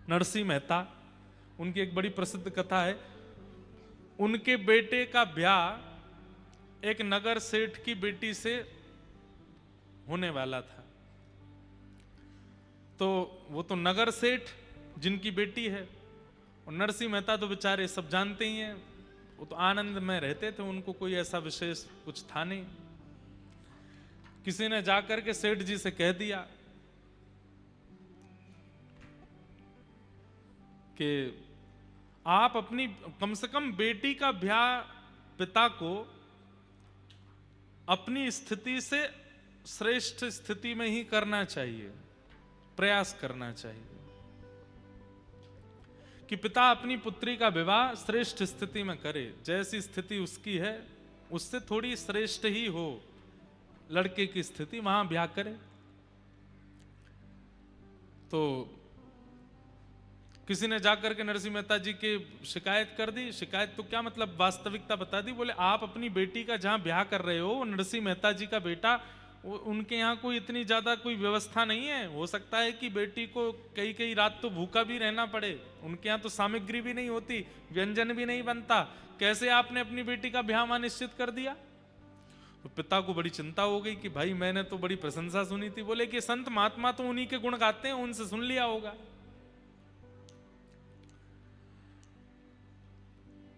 नरसिंह मेहता, उनकी एक बड़ी प्रसिद्ध कथा है। उनके बेटे का ब्याह एक नगर सेठ की बेटी से होने वाला था। तो वो तो नगर सेठ जिनकी बेटी है, और नरसिंह मेहता तो बेचारे सब जानते ही हैं, वो तो आनंद में रहते थे, उनको कोई ऐसा विशेष कुछ था नहीं। किसी ने जाकर के सेठ जी से कह दिया कि आप अपनी कम से कम बेटी का ब्याह पिता को अपनी स्थिति से श्रेष्ठ स्थिति में ही करना चाहिए, प्रयास करना चाहिए कि पिता अपनी पुत्री का विवाह श्रेष्ठ स्थिति में करे, जैसी स्थिति उसकी है उससे थोड़ी श्रेष्ठ ही हो लड़के की स्थिति, वहां ब्याह करे। तो किसी ने जाकर के नरसिंह मेहता जी की शिकायत कर दी। शिकायत तो क्या मतलब, वास्तविकता बता दी। बोले आप अपनी बेटी का जहां ब्याह कर रहे हो, नरसिंह मेहता जी का बेटा, उनके यहाँ कोई इतनी ज्यादा कोई व्यवस्था नहीं है। हो सकता है कि बेटी को कई कई रात तो भूखा भी रहना पड़े, उनके यहाँ तो सामग्री भी नहीं होती, व्यंजन भी नहीं बनता, कैसे आपने अपनी बेटी का ब्याह वहां निश्चित कर दिया। तो पिता को बड़ी चिंता हो गई कि भाई मैंने तो बड़ी प्रशंसा सुनी थी। बोले कि संत महात्मा तो उन्हीं के गुण गाते हैं, उनसे सुन लिया होगा।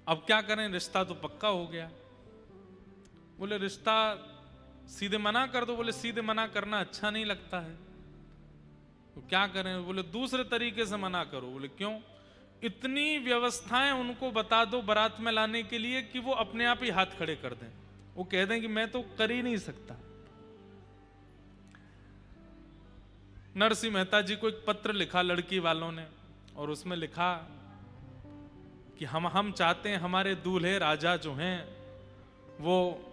अब क्या करें, रिश्ता तो पक्का हो गया। बोले रिश्ता सीधे मना कर दो। बोले सीधे मना करना अच्छा नहीं लगता है, तो क्या करें। बोले दूसरे तरीके से मना करो। बोले क्यों। इतनी व्यवस्थाएं उनको बता दो बारात में लाने के लिए कि वो अपने आप ही हाथ खड़े कर दें, वो कह दें कि मैं तो कर ही नहीं सकता। नरसिंह मेहता जी को एक पत्र लिखा लड़की वालों ने, और उसमें लिखा कि हम चाहते हैं हमारे दूल्हे राजा जो हैं वो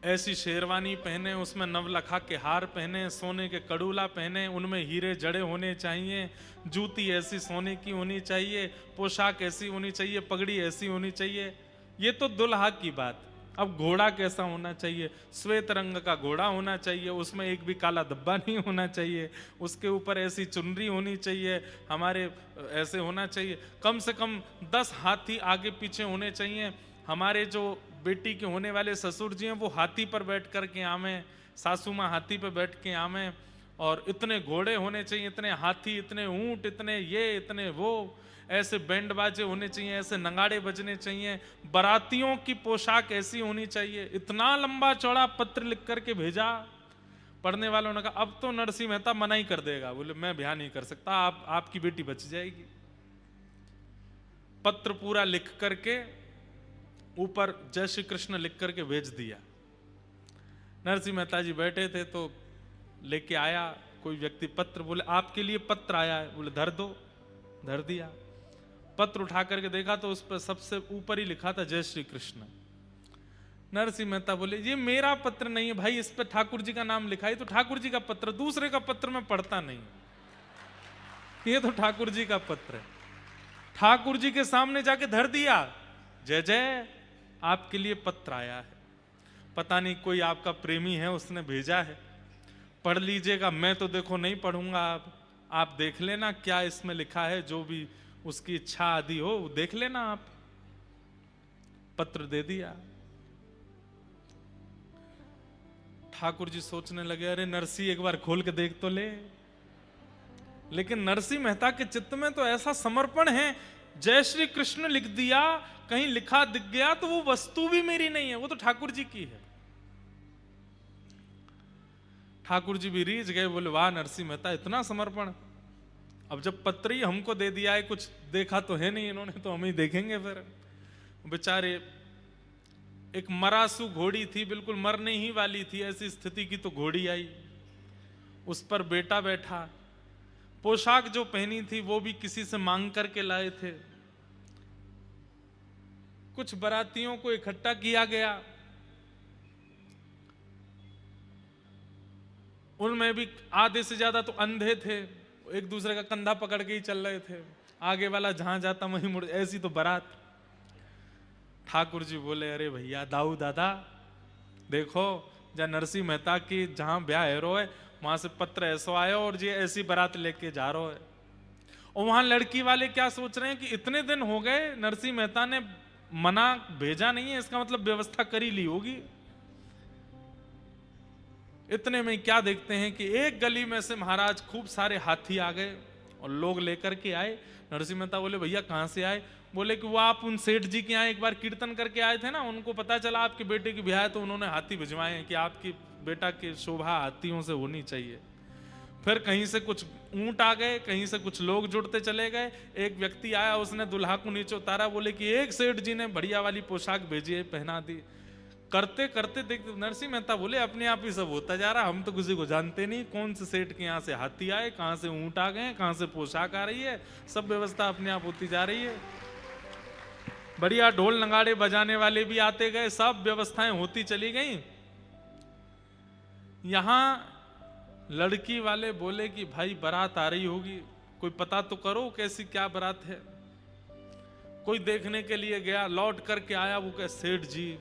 ऐसी शेरवानी पहने, उसमें नवलखा के हार पहने, सोने के कड़ूला पहने, उनमें हीरे जड़े होने चाहिए, जूती ऐसी सोने की होनी चाहिए, पोशाक ऐसी होनी चाहिए, पगड़ी ऐसी होनी चाहिए। ये तो दुल्हा की बात। अब घोड़ा कैसा होना चाहिए, श्वेत रंग का घोड़ा होना चाहिए, उसमें एक भी काला धब्बा नहीं होना चाहिए, उसके ऊपर ऐसी चुनरी होनी चाहिए, हमारे ऐसे होना चाहिए, कम से कम 10 हाथी आगे पीछे होने चाहिए, हमारे जो बेटी के होने वाले ससुर जी हैं वो हाथी पर बैठ कर के आवे, सासू माँ हाथी पर बैठ के आवे, और इतने घोड़े होने चाहिए, इतने हाथी, इतने ऊंट, इतने ये इतने वो, ऐसे बैंड बाजे होने चाहिए, ऐसे नगाड़े बजने चाहिए, बारातियों की पोशाक ऐसी होनी चाहिए। इतना लंबा चौड़ा पत्र लिख करके भेजा। पढ़ने वालों ने कहा अब तो नरसिंह मेहता मना ही कर देगा। बोले मैं ब्याह नहीं कर सकता, आपकी बेटी बच जाएगी। पत्र पूरा लिख करके ऊपर जय श्री कृष्ण लिख करके भेज दिया। नरसिंह मेहता जी बैठे थे तो लेके आया कोई व्यक्ति पत्र। बोले आपके लिए पत्र आया है। बोले धर दो। धर दिया। पत्र उठा करके देखा तो उस पर सबसे ऊपर ही लिखा था जय श्री कृष्ण। नरसिंह मेहता बोले ये मेरा पत्र नहीं है भाई, इस पर ठाकुर जी का नाम लिखा है, तो ठाकुर जी का पत्र, दूसरे का पत्र मैं पढ़ता नहीं, ये तो ठाकुर जी का पत्र है। ठाकुर जी के सामने जाके धर दिया, जय जय आपके लिए पत्र आया है, पता नहीं कोई आपका प्रेमी है उसने भेजा है, पढ़ लीजिएगा। मैं तो देखो नहीं पढ़ूंगा, आप देख लेना क्या इसमें लिखा है, जो भी उसकी इच्छा आदि हो देख लेना आप। पत्र दे दिया। ठाकुर जी सोचने लगे अरे नरसिंह एक बार खोल के देख तो ले। लेकिन नरसिंह मेहता के चित्त में तो ऐसा समर्पण है, जय श्री कृष्ण लिख दिया, कहीं लिखा दिख गया तो वो वस्तु भी मेरी नहीं है, वो तो ठाकुर जी की है। ठाकुर जी भी रीझ गए, बोले वाह नरसिंह मेहता इतना समर्पण। अब जब पत्र ही हमको दे दिया है, कुछ देखा तो है नहीं इन्होंने, तो हम ही देखेंगे फिर। बेचारे एक मरासू घोड़ी थी, बिल्कुल मरने ही वाली थी, ऐसी स्थिति की तो घोड़ी आई, उस पर बेटा बैठा, पोशाक जो पहनी थी वो भी किसी से मांग करके लाए थे। कुछ बारातियों को इकट्ठा किया गया, उनमें भी आधे से ज्यादा तो अंधे थे, एक दूसरे का कंधा पकड़ के ही चल रहे थे, आगे वाला जहां जाता वहीं मुड़, ऐसी तो बारात। ठाकुर जी बोले अरे भैया दाऊ दादा देखो, जहाँ नरसिंह मेहता की जहां ब्याह है रो है, वहां से पत्र ऐसो आयो और ये ऐसी बारात लेके जा रहा है, और वहां लड़की वाले क्या सोच रहे हैं कि इतने दिन हो गए, नरसिंह मेहता ने मना भेजा नहीं है, इसका मतलब व्यवस्था कर ही ली होगी। इतने में क्या देखते हैं कि एक गली में से महाराज खूब सारे हाथी आ गए और लोग लेकर के आए। नरसिंह मेहता बोले भैया कहां से आए? बोले कि वो आप उन सेठ जी के यहाँ एक बार कीर्तन करके आए थे ना, उनको पता चला आपके बेटे की ब्याह है तो उन्होंने हाथी भिजवाए हैं कि आपकी बेटा की शोभा हाथियों से होनी चाहिए। फिर कहीं से कुछ ऊंट आ गए, कहीं से कुछ लोग जुड़ते चले गए। एक व्यक्ति आया, उसने दुल्हा को नीचे उतारा, बोले कि एक सेठ जी ने बढ़िया वाली पोशाक भेजी है, पहना दी। करते करते देखते नरसिंह मेहता बोले अपने आप ही सब होता जा रहा, हम तो किसी को जानते नहीं, कौन से सेठ के यहाँ से हाथी आए, कहाँ से ऊंट आ गए, कहाँ से पोशाक आ रही है, सब व्यवस्था अपने आप होती जा रही है। बढ़िया ढोल नगाड़े बजाने वाले भी आते गए, सब व्यवस्थाएं होती चली गई। यहां लड़की वाले बोले कि भाई बारात आ रही होगी, कोई पता तो करो कैसी क्या बारात है। कोई देखने के लिए गया, लौट करके आया, वो कहे सेठ जी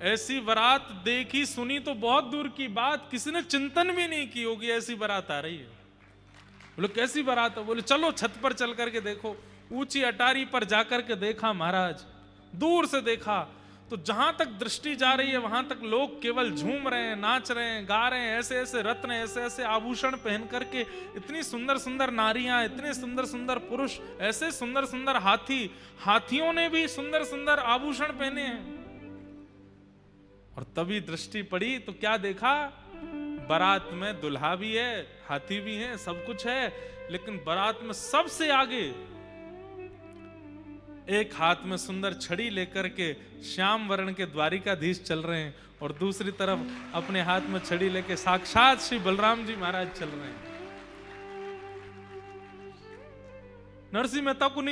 ऐसी बारात देखी सुनी तो बहुत दूर की बात, किसी ने चिंतन भी नहीं की होगी ऐसी बारात आ रही है। बोले कैसी बारात है? बोले चलो छत पर चल करके देखो। ऊंची अटारी पर जाकर के देखा महाराज, दूर से देखा तो जहां तक दृष्टि जा रही है वहां तक लोग केवल झूम रहे हैं, नाच रहे हैं, गा रहे हैं, ऐसे ऐसे रत्न, ऐसे ऐसे आभूषण पहन करके, इतनी सुंदर सुंदर नारियां, इतने सुंदर सुंदर पुरुष, ऐसे सुंदर सुंदर हाथी, हाथियों ने भी सुंदर सुंदर आभूषण पहने हैं। और तभी दृष्टि पड़ी तो क्या देखा, बारात में दुल्हा भी है, हाथी भी है, सब कुछ है, लेकिन बारात में सबसे आगे एक हाथ में सुंदर छड़ी लेकर के श्याम वर्ण के द्वारिकाधीश चल रहे हैं और दूसरी तरफ अपने हाथ में छड़ी लेके साक्षात श्री बलराम जी महाराज चल रहे हैं। नरसिंह मेहता को